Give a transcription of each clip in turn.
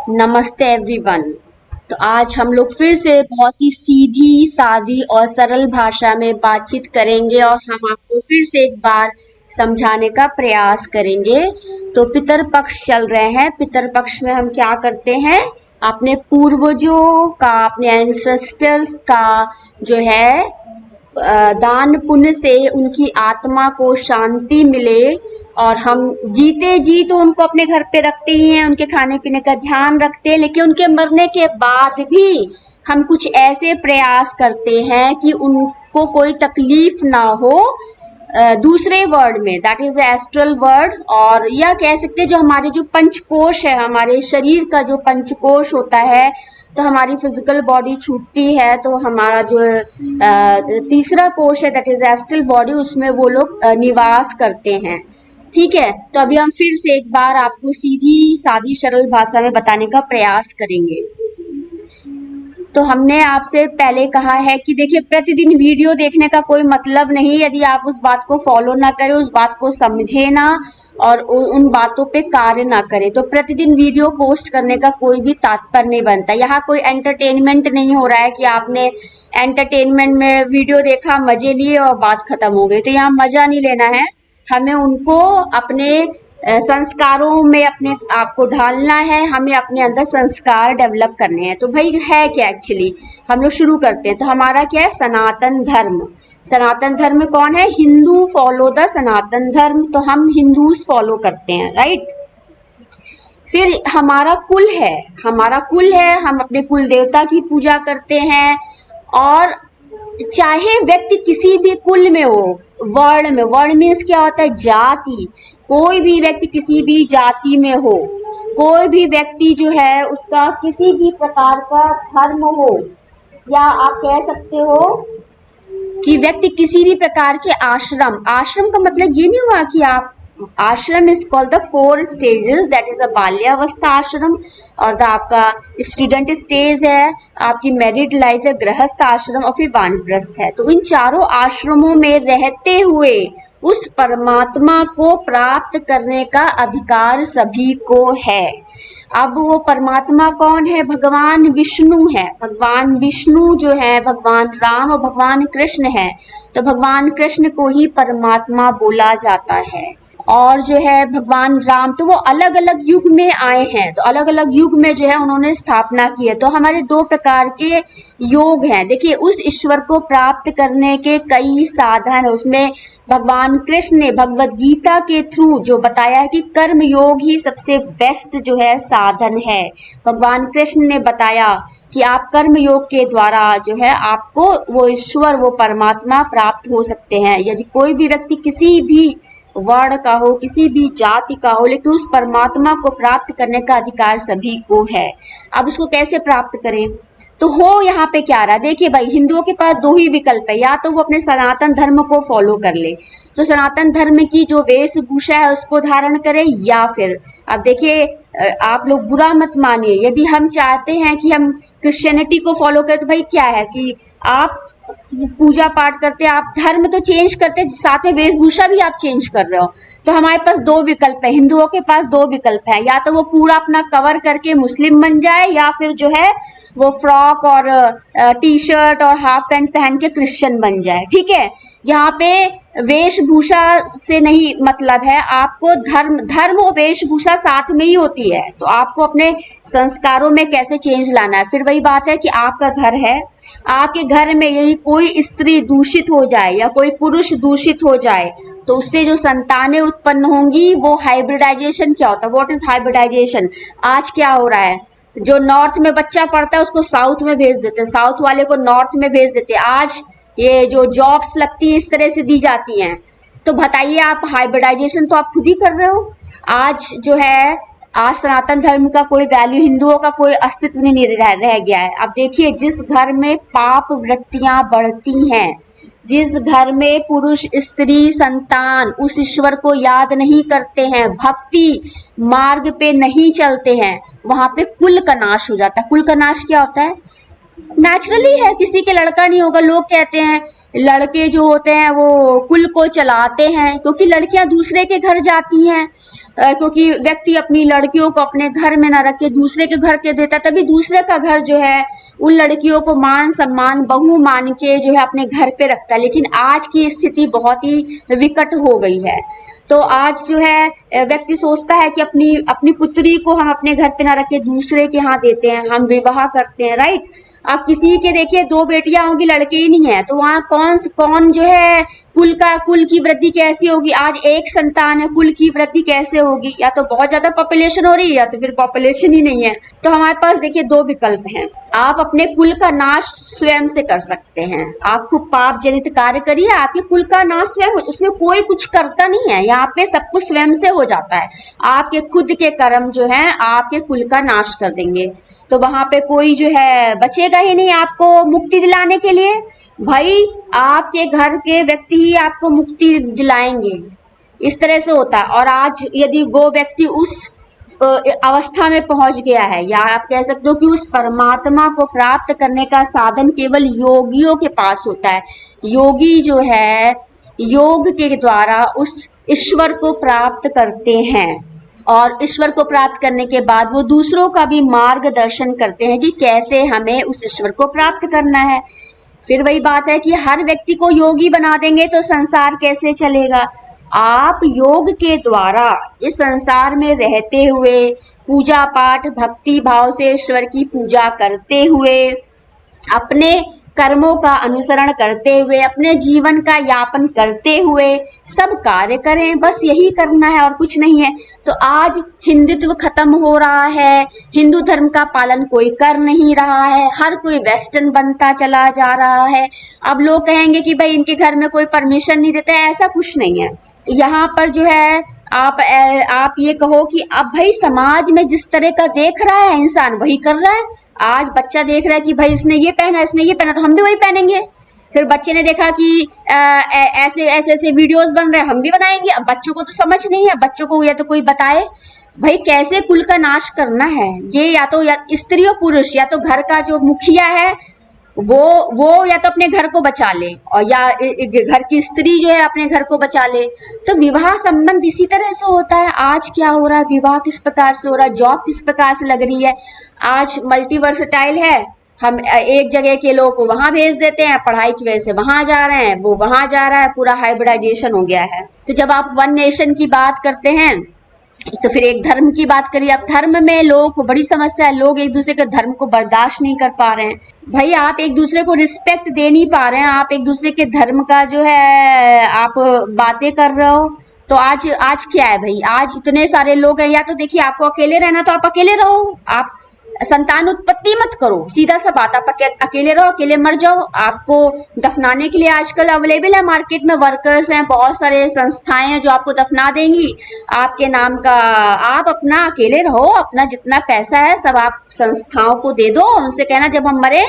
नमस्ते एवरीवन। तो आज हम लोग फिर से बहुत ही सीधी सादी और सरल भाषा में बातचीत करेंगे और हम आपको फिर से एक बार समझाने का प्रयास करेंगे। तो पितर पक्ष चल रहे हैं। पितर पक्ष में हम क्या करते हैं, अपने पूर्वजों का, अपने एंसेस्टर्स का जो है दान पुण्य से उनकी आत्मा को शांति मिले। और हम जीते जी तो उनको अपने घर पे रखते ही हैं, उनके खाने पीने का ध्यान रखते हैं, लेकिन उनके मरने के बाद भी हम कुछ ऐसे प्रयास करते हैं कि उनको कोई तकलीफ ना हो। दूसरे वर्ड में दैट इज एस्ट्रल वर्ड, और यह कह सकते हैं जो हमारे जो पंचकोश है, हमारे शरीर का जो पंचकोश होता है, तो हमारी फिजिकल बॉडी छूटती है तो हमारा जो तीसरा कोश है दैट इज एस्ट्रल बॉडी, उसमें वो लोग निवास करते हैं। ठीक है, तो अभी हम फिर से एक बार आपको सीधी सादी सरल भाषा में बताने का प्रयास करेंगे। तो हमने आपसे पहले कहा है कि देखिए, प्रतिदिन वीडियो देखने का कोई मतलब नहीं यदि आप उस बात को फॉलो ना करें, उस बात को समझे ना और उन बातों पे कार्य ना करें। तो प्रतिदिन वीडियो पोस्ट करने का कोई भी तात्पर्य नहीं बनता। यहाँ कोई एंटरटेनमेंट नहीं हो रहा है कि आपने एंटरटेनमेंट में वीडियो देखा, मजे लिए और बात खत्म हो गई। तो यहाँ मजा नहीं लेना है, हमें उनको अपने संस्कारों में अपने आप को ढालना है, हमें अपने अंदर संस्कार डेवलप करने हैं। तो भाई है क्या एक्चुअली, हम लोग शुरू करते हैं। तो हमारा क्या है, सनातन धर्म। सनातन धर्म कौन है, हिंदू फॉलो द सनातन धर्म, तो हम हिंदूज फॉलो करते हैं, राइट। फिर हमारा कुल है, हम अपने कुल देवता की पूजा करते हैं। और चाहे व्यक्ति किसी भी कुल में हो, वर्ण में, वर्ण मीन्स क्या होता है, जाति। कोई भी व्यक्ति किसी भी जाति में हो, कोई भी व्यक्ति जो है उसका किसी भी प्रकार का धर्म हो, या आप कह सकते हो कि व्यक्ति किसी भी प्रकार के आश्रम, आश्रम का मतलब ये नहीं हुआ कि आप, आश्रम is called the 4 stages, that is a बाल्यावस्था आश्रम, और द आपका स्टूडेंट स्टेज है, आपकी मैरिड लाइफ है, गृहस्थ आश्रम, और फिर वानप्रस्थ है। तो इन चारों आश्रमों में रहते हुए उस परमात्मा को प्राप्त करने का अधिकार सभी को है। अब वो परमात्मा कौन है, भगवान विष्णु है। भगवान विष्णु जो है भगवान राम और भगवान कृष्ण है, तो भगवान कृष्ण को ही परमात्मा बोला जाता है। और जो है भगवान राम, तो वो अलग अलग युग में आए हैं, तो अलग अलग युग में जो है उन्होंने स्थापना की है। तो हमारे 2 प्रकार के योग हैं। देखिए, उस ईश्वर को प्राप्त करने के कई साधन, उसमें भगवान कृष्ण ने भगवत गीता के थ्रू जो बताया है कि कर्म योग ही सबसे बेस्ट जो है साधन है। भगवान कृष्ण ने बताया कि आप कर्म योग के द्वारा जो है आपको वो ईश्वर, वो परमात्मा प्राप्त हो सकते हैं। यदि कोई भी व्यक्ति किसी भी वर्ण का हो, किसी भी जाति का हो, लेकिन उस परमात्मा को प्राप्त करने का अधिकार सभी को है। अब उसको कैसे प्राप्त करें, तो हो यहाँ पे क्या रहा, देखिए भाई, हिंदुओं के पास 2 ही विकल्प है, या तो वो अपने सनातन धर्म को फॉलो कर ले, तो सनातन धर्म की जो वेशभूषा है उसको धारण करे, या फिर अब देखिए, आप लोग बुरा मत मानिए, यदि हम चाहते हैं कि हम क्रिश्चियनिटी को फॉलो करें, तो भाई क्या है कि आप पूजा पाठ करते, आप धर्म तो चेंज करते, साथ में वेशभूषा भी आप चेंज कर रहे हो। तो हमारे पास 2 विकल्प है, हिंदुओं के पास 2 विकल्प है, या तो वो पूरा अपना कवर करके मुस्लिम बन जाए, या फिर जो है वो फ्रॉक और टी शर्ट और हाफ पैंट पहन के क्रिश्चियन बन जाए। ठीक है, यहाँ पे वेशभूषा से नहीं मतलब है, आपको धर्म और वेशभूषा साथ में ही होती है। तो आपको अपने संस्कारों में कैसे चेंज लाना है, फिर वही बात है कि आपका घर है, आपके घर में यदि कोई स्त्री दूषित हो जाए या कोई पुरुष दूषित हो जाए, तो उससे जो संतानें उत्पन्न होंगी वो हाइब्रिडाइजेशन क्या होता है, व्हाट इज हाइब्रिडाइजेशन। आज क्या हो रहा है, जो नॉर्थ में बच्चा पढ़ता है उसको साउथ में भेज देते हैं, साउथ वाले को नॉर्थ में भेज देते हैं। आज ये जो जॉब्स लगती है इस तरह से दी जाती हैं, तो बताइए, आप हाइब्रिडाइजेशन तो आप खुद ही कर रहे हो। आज जो है, आज सनातन धर्म का कोई वैल्यू, हिंदुओं का कोई अस्तित्व नहीं रह गया है। अब देखिए, जिस घर में पाप वृत्तियां बढ़ती हैं, जिस घर में पुरुष स्त्री संतान उस ईश्वर को याद नहीं करते हैं, भक्ति मार्ग पे नहीं चलते हैं, वहां पे कुल का नाश हो जाता है। कुल का नाश क्या होता है, नेचुरली है, किसी के लड़का नहीं होगा। लोग कहते हैं लड़के जो होते हैं वो कुल को चलाते हैं, क्योंकि लड़कियां दूसरे के घर जाती हैं, क्योंकि व्यक्ति अपनी लड़कियों को अपने घर में ना रख के दूसरे के घर के देता, तभी दूसरे का घर जो है उन लड़कियों को मान सम्मान बहू मान के जो है अपने घर पे रखता है। लेकिन आज की स्थिति बहुत ही विकट हो गई है। तो आज जो है व्यक्ति सोचता है कि अपनी अपनी पुत्री को हम अपने घर पे ना रख के दूसरे के यहाँ देते हैं, हम विवाह करते हैं, राइट। आप किसी के देखिए 2 बेटियां होंगी, लड़के ही नहीं है, तो वहाँ कौन जो है कुल की वृद्धि कैसी होगी। आज एक संतान है, कुल की वृद्धि कैसे होगी, या तो बहुत ज्यादा पॉपुलेशन हो रही है या तो फिर पॉपुलेशन ही नहीं है। तो हमारे पास देखिए 2 विकल्प हैं। आप अपने कुल का नाश स्वयं से कर सकते हैं, आप खूब पाप जनित कार्य करिए, आपके कुल का नाश स्वयं, उसमें कोई कुछ करता नहीं है, यहाँ पे सब कुछ स्वयं से हो जाता है। आपके खुद के कर्म जो है आपके कुल का नाश कर देंगे, तो वहां पे कोई जो है बचेगा ही नहीं आपको मुक्ति दिलाने के लिए। भाई आपके घर के व्यक्ति ही आपको मुक्ति दिलाएंगे, इस तरह से होता है। और आज यदि वो व्यक्ति उस अवस्था में पहुंच गया है, या आप कह सकते हो कि उस परमात्मा को प्राप्त करने का साधन केवल योगियों के पास होता है। योगी जो है योग के द्वारा उस ईश्वर को प्राप्त करते हैं, और ईश्वर को प्राप्त करने के बाद वो दूसरों का भी मार्गदर्शन करते हैं कि कैसे हमें उस ईश्वर को प्राप्त करना है। फिर वही बात है कि हर व्यक्ति को योगी बना देंगे तो संसार कैसे चलेगा। आप योग के द्वारा इस संसार में रहते हुए पूजा पाठ भक्ति भाव से ईश्वर की पूजा करते हुए, अपने कर्मों का अनुसरण करते हुए, अपने जीवन का यापन करते हुए सब कार्य करें, बस यही करना है और कुछ नहीं है। तो आज हिंदुत्व खत्म हो रहा है, हिंदू धर्म का पालन कोई कर नहीं रहा है, हर कोई वेस्टर्न बनता चला जा रहा है। अब लोग कहेंगे कि भाई इनके घर में कोई परमिशन नहीं देता है, ऐसा कुछ नहीं है। यहाँ पर जो है आप ये कहो कि अब भाई समाज में जिस तरह का देख रहा है इंसान वही कर रहा है। आज बच्चा देख रहा है कि भाई इसने ये पहना, इसने ये पहना, तो हम भी वही पहनेंगे। फिर बच्चे ने देखा कि ऐसे ऐसे वीडियोस बन रहे हैं, हम भी बनाएंगे। अब बच्चों को तो समझ नहीं है, बच्चों को या तो कोई बताए भाई कैसे कुल का नाश करना है। ये या तो स्त्री और पुरुष, या तो घर का जो मुखिया है वो या तो अपने घर को बचा ले, और या घर की स्त्री जो है अपने घर को बचा ले। तो विवाह संबंध इसी तरह से होता है। आज क्या हो रहा है, विवाह किस प्रकार से हो रहा है, जॉब किस प्रकार से लग रही है। आज मल्टीवर्सटाइल है, हम एक जगह के लोग को वहां भेज देते हैं, पढ़ाई की वजह से वहां जा रहे हैं, वो वहां जा रहा है, पूरा हाइब्रिडाइजेशन हो गया है। तो जब आप वन नेशन की बात करते हैं तो फिर एक धर्म की बात करिए। अब धर्म में लोगों को बड़ी समस्या है, लोग एक दूसरे के धर्म को बर्दाश्त नहीं कर पा रहे हैं। भाई आप एक दूसरे को रिस्पेक्ट दे नहीं पा रहे हैं, आप एक दूसरे के धर्म का जो है आप बातें कर रहे हो। तो आज क्या है भाई, आज इतने सारे लोग हैं, या तो देखिए आपको अकेले रहना तो आप अकेले रहो, आप संतान उत्पत्ति मत करो, सीधा सा बात। आप अकेले रहो, अकेले मर जाओ। आपको दफनाने के लिए आजकल अवेलेबल है मार्केट में, वर्कर्स हैं, बहुत सारे संस्थाएं हैं जो आपको दफना देंगी आपके नाम का। आप अपना अकेले रहो, अपना जितना पैसा है सब आप संस्थाओं को दे दो, उनसे कहना जब हम मरे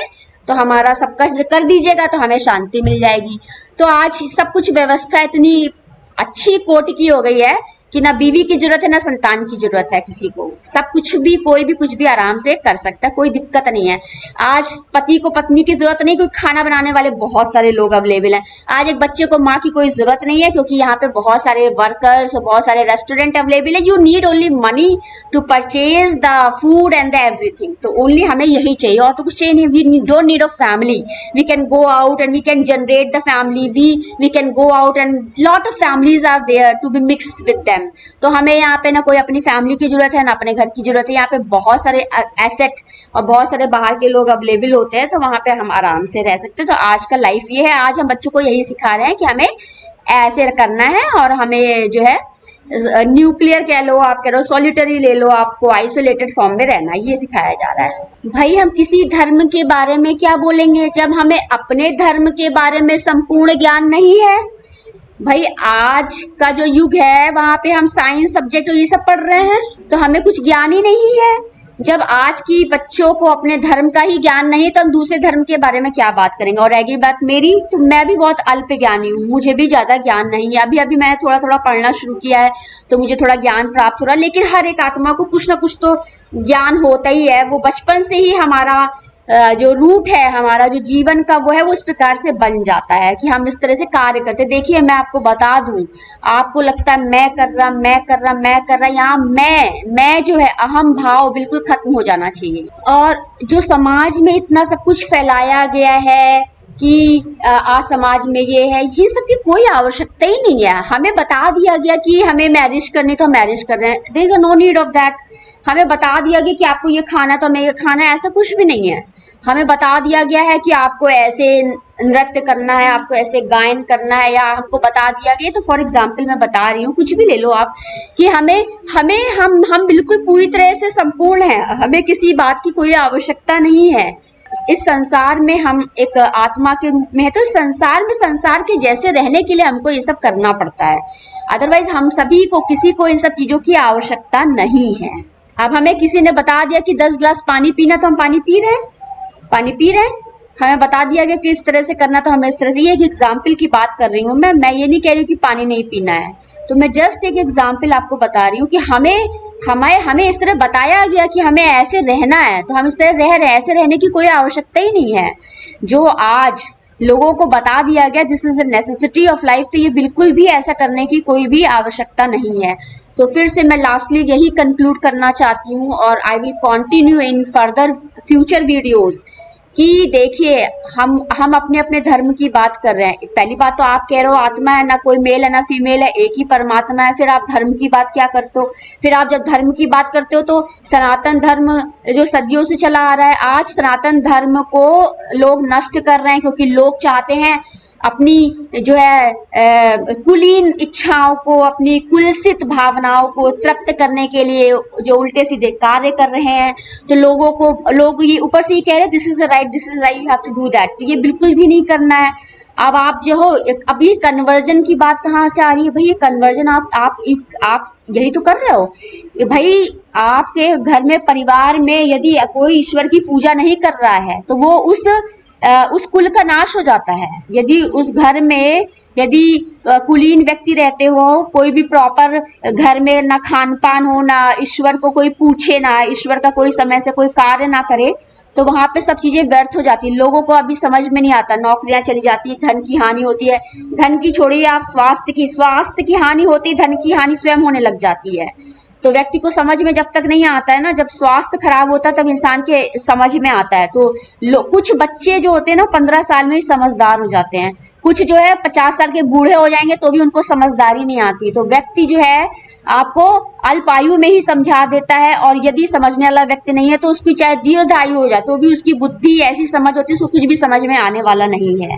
तो हमारा सबका कर दीजिएगा तो हमें शांति मिल जाएगी। तो आज सब कुछ व्यवस्था इतनी अच्छी कोटि की हो गई है कि ना बीवी की जरूरत है ना संतान की जरूरत है किसी को। सब कुछ भी कोई भी कुछ भी आराम से कर सकता है, कोई दिक्कत नहीं है। आज पति को पत्नी की जरूरत नहीं, कोई खाना बनाने वाले बहुत सारे लोग अवेलेबल हैं। आज एक बच्चे को माँ की कोई जरूरत नहीं है, क्योंकि यहाँ पे बहुत सारे वर्कर्स और बहुत सारे रेस्टोरेंट अवेलेबल है। You need only money to purchase the food and the everything. तो ओनली हमें यही चाहिए और तो कुछ चाहिए नहीं। We don't need a family, we can go out and we can generate the family, we can go out and lot of families are there to be mixed with them. तो हमें यहाँ पे ना कोई अपनी फैमिली की जरूरत है ना अपने घर की जरूरत है। यहाँ पे बहुत सारे एसेट और बहुत सारे बाहर के लोग अवेलेबल होते हैं, तो वहां पे हम आराम से रह सकते हैं। तो आज का लाइफ ये है, आज हम बच्चों को यही सिखा रहे हैं कि हमें ऐसे करना है, और हमें जो है न्यूक्लियर कह लो, आप कह लो सॉलिटरी ले लो, आपको आइसोलेटेड फॉर्म में रहना, ये सिखाया जा रहा है। भाई हम किसी धर्म के बारे में क्या बोलेंगे जब हमें अपने धर्म के बारे में संपूर्ण ज्ञान नहीं है। भाई आज का जो युग है वहां पे हम साइंस सब्जेक्ट ये सब पढ़ रहे हैं, तो हमें कुछ ज्ञान ही नहीं है। जब आज की बच्चों को अपने धर्म का ही ज्ञान नहीं, तो हम दूसरे धर्म के बारे में क्या बात करेंगे। और रह बात मेरी, तो मैं भी बहुत अल्प ज्ञानी हूँ, मुझे भी ज्यादा ज्ञान नहीं है। अभी मैं थोड़ा थोड़ा पढ़ना शुरू किया है, तो मुझे थोड़ा ज्ञान प्राप्त हो रहा है। लेकिन हर एक आत्मा को कुछ ना कुछ तो ज्ञान होता ही है, वो बचपन से ही हमारा जो रूट है हमारा, जो जीवन का वो है, वो इस प्रकार से बन जाता है कि हम इस तरह से कार्य करते हैं। देखिए मैं आपको बता दूं, आपको लगता है मैं कर रहा, मैं कर रहा, मैं कर रहा, यहाँ मैं जो है अहम भाव बिल्कुल खत्म हो जाना चाहिए। और जो समाज में इतना सब कुछ फैलाया गया है कि आज समाज में ये है, ये सब की कोई आवश्यकता ही नहीं है। हमें बता दिया गया कि हमें मैरिज करनी तो मैरिज कर रहे हैं, there is no need of that. हमें बता दिया गया कि आपको ये खाना तो हमें ये खाना है, ऐसा कुछ भी नहीं है। हमें बता दिया गया है कि आपको ऐसे नृत्य करना है, आपको ऐसे गायन करना है, या हमको बता दिया गया, तो फॉर एग्जाम्पल मैं बता रही हूँ, कुछ भी ले लो आप, कि हमें हमें हम बिल्कुल पूरी तरह से संपूर्ण हैं, हमें किसी बात की कोई आवश्यकता नहीं है। इस संसार में हम एक आत्मा के रूप में है, तो इस संसार में संसार के जैसे रहने के लिए हमको ये सब करना पड़ता है। अदरवाइज हम सभी को, किसी को इन सब चीजों की आवश्यकता नहीं है। अब हमें किसी ने बता दिया कि 10 गिलास पानी पीना, तो हम पानी पी रहे हैं, पानी पी रहे हैं। हमें बता दिया गया कि इस तरह से करना, तो हमें इस तरह से, ये एक एग्जाम्पल की बात कर रही हूँ मैं ये नहीं कह रही हूँ कि पानी नहीं पीना है। तो मैं जस्ट एक एग्जाम्पल आपको बता रही हूँ कि हमें इस तरह बताया गया कि हमें ऐसे रहना है, तो हम इस तरह रह रहे हैं। ऐसे रहने की कोई आवश्यकता ही नहीं है। जो आज लोगों को बता दिया गया this is a necessity of life, तो ये बिल्कुल भी ऐसा करने की कोई भी आवश्यकता नहीं है। तो फिर से मैं लास्टली यही कंक्लूड करना चाहती हूँ, और I will continue in further future videos, कि देखिए हम अपने अपने धर्म की बात कर रहे हैं। पहली बात तो आप कह रहे हो आत्मा है, ना कोई मेल है ना फीमेल है, एक ही परमात्मा है। फिर आप धर्म की बात क्या करते हो? फिर आप जब धर्म की बात करते हो तो सनातन धर्म जो सदियों से चला आ रहा है, आज सनातन धर्म को लोग नष्ट कर रहे हैं, क्योंकि लोग चाहते हैं अपनी जो है कुलीन इच्छाओं को, अपनी कुलसित भावनाओं को तृप्त करने के लिए जो उल्टे सीधे कार्य कर रहे हैं। तो लोग ये ऊपर से ही कह रहे हैं this is right, this is right, you have to do that. तो ये बिल्कुल भी नहीं करना है। अब आप जो हो अब ये कन्वर्जन की बात कहाँ से आ रही है? भाई ये कन्वर्जन आप यही तो कर रहे हो। ये भाई आपके घर में, परिवार में यदि कोई ईश्वर की पूजा नहीं कर रहा है, तो वो उस कुल का नाश हो जाता है। यदि उस घर में यदि कुलीन व्यक्ति रहते हो, कोई भी प्रॉपर घर में ना खान पान हो, ना ईश्वर को कोई पूछे, ना ईश्वर का कोई समय से कोई कार्य ना करे, तो वहां पे सब चीजें व्यर्थ हो जाती है। लोगों को अभी समझ में नहीं आता, नौकरियां चली जाती है, धन की हानि होती है। धन की छोड़िए आप, स्वास्थ्य की हानि होती है, धन की हानि स्वयं होने लग जाती है। तो व्यक्ति को समझ में जब तक नहीं आता है ना, जब स्वास्थ्य खराब होता है तब इंसान के समझ में आता है। तो कुछ बच्चे जो होते हैं ना 15 साल में ही समझदार हो जाते हैं, कुछ जो है 50 साल के बूढ़े हो जाएंगे तो भी उनको समझदारी नहीं आती। तो व्यक्ति जो है आपको अल्प आयु में ही समझा देता है, और यदि समझने वाला व्यक्ति नहीं है तो उसकी चाहे दीर्घ आयु हो जाए तो भी उसकी बुद्धि ऐसी समझ होती है, उसको कुछ भी समझ में आने वाला नहीं है।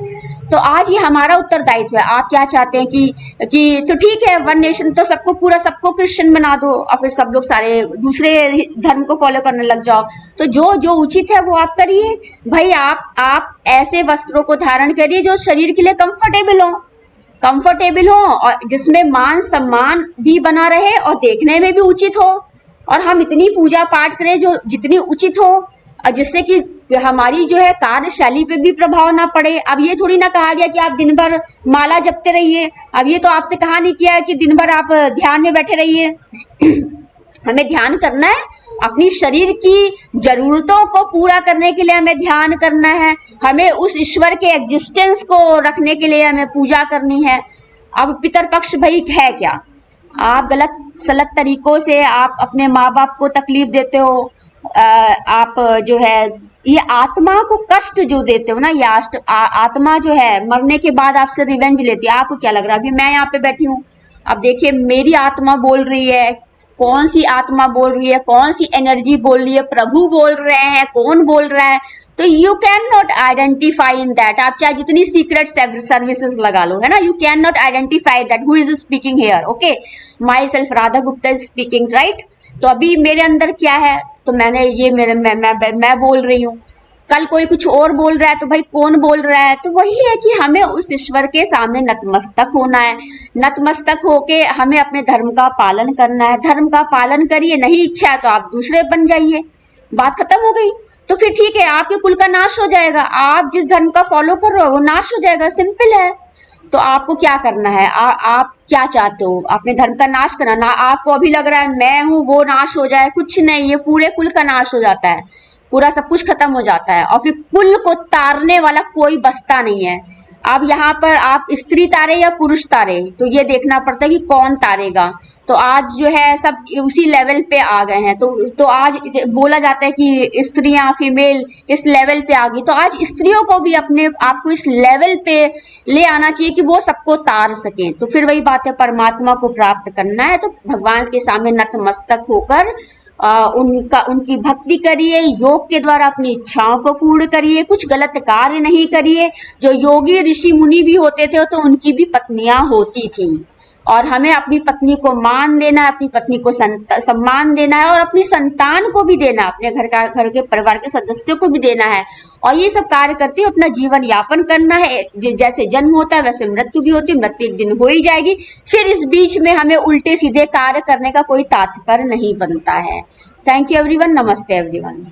तो आज ये हमारा उत्तरदायित्व है। आप क्या चाहते हैं कि तो ठीक है, वन नेशन, तो सबको क्रिश्चियन बना दो और फिर सब लोग सारे दूसरे धर्म को फॉलो करने लग जाओ। तो जो जो उचित है वो आप करिए भाई। आप ऐसे वस्त्रों को धारण करिए जो शरीर के लिए कंफर्टेबल हो और जिसमें मान सम्मान भी बना रहे और देखने में भी उचित हो, और हम इतनी पूजा पाठ करें जो जितनी उचित हो, जिससे कि हमारी जो है कार्यशैली पे भी प्रभाव ना पड़े। अब ये थोड़ी ना कहा गया कि आप दिन भर माला जपते रहिए। अब ये तो आपसे कहा नहीं किया है कि दिन भर आप ध्यान में बैठे रहिए। हमें ध्यान करना है, अपनी शरीर की जरूरतों को पूरा करने के लिए हमें ध्यान करना है। हमें उस ईश्वर के एग्जिस्टेंस को रखने के लिए हमें पूजा करनी है। अब पितरपक्ष भाई है क्या? आप गलत सलत तरीकों से आप अपने माँ बाप को तकलीफ देते हो। आप जो है ये आत्मा को कष्ट जो देते हो ना, ये आत्मा जो है मरने के बाद आपसे रिवेंज लेती है। आपको क्या लग रहा है? अभी मैं यहाँ पे बैठी हूँ, अब देखिए मेरी आत्मा बोल रही है। कौन सी आत्मा बोल रही है? कौन सी एनर्जी बोल रही है? प्रभु बोल रहे हैं? कौन बोल रहा है? तो you can not identify in that. आप चाहे जितनी सीक्रेट सर्विसेज लगा लो, है ना, you can not identify that who is speaking here. Okay, my self Radha Gupta is speaking, right. तो अभी मेरे अंदर क्या है? तो मैंने ये मेरे मैं बोल रही हूँ। कल कोई कुछ और बोल रहा है, तो भाई कौन बोल रहा है? तो वही है कि हमें उस ईश्वर के सामने नतमस्तक होना है। नतमस्तक होके हमें अपने धर्म का पालन करना है। धर्म का पालन करिए, नहीं इच्छा है तो आप दूसरे बन जाइए, बात खत्म हो गई। तो फिर ठीक है, आपके कुल का नाश हो जाएगा। आप जिस धर्म का फॉलो कर रहे हो वो नाश हो जाएगा, सिंपल है। तो आपको क्या करना है? आप क्या चाहते हो? अपने धर्म का नाश करना ना? आपको अभी लग रहा है मैं हूं वो नाश हो जाए, कुछ नहीं, ये पूरे कुल का नाश हो जाता है। पूरा सब कुछ खत्म हो जाता है और फिर कुल को तारने वाला कोई बचता नहीं है। अब यहाँ पर आप स्त्री तारे या पुरुष तारे, तो ये देखना पड़ता है कि कौन तारेगा। तो आज जो है सब उसी लेवल पे आ गए हैं। तो आज बोला जाता है कि स्त्रियां फीमेल इस लेवल पे आ गई, तो आज स्त्रियों को भी अपने आप को इस लेवल पे ले आना चाहिए कि वो सबको तार सकें। तो फिर वही बात है, परमात्मा को प्राप्त करना है तो भगवान के सामने नतमस्तक होकर उनकी भक्ति करिए, योग के द्वारा अपनी इच्छाओं को पूर्ण करिए, कुछ गलत कार्य नहीं करिए। जो योगी ऋषि मुनि भी होते थे तो उनकी भी पत्नियां होती थी, और हमें अपनी पत्नी को मान देना है, अपनी पत्नी को सम्मान देना है, और अपनी संतान को भी देना, अपने घर के परिवार के सदस्यों को भी देना है। और ये सब कार्य करते हुए अपना जीवन यापन करना है। जैसे जन्म होता है वैसे मृत्यु भी होती है, मृत्यु एक दिन हो ही जाएगी। फिर इस बीच में हमें उल्टे सीधे कार्य करने का कोई तात्पर्य नहीं बनता है। Thank you everyone. नमस्ते एवरीवन।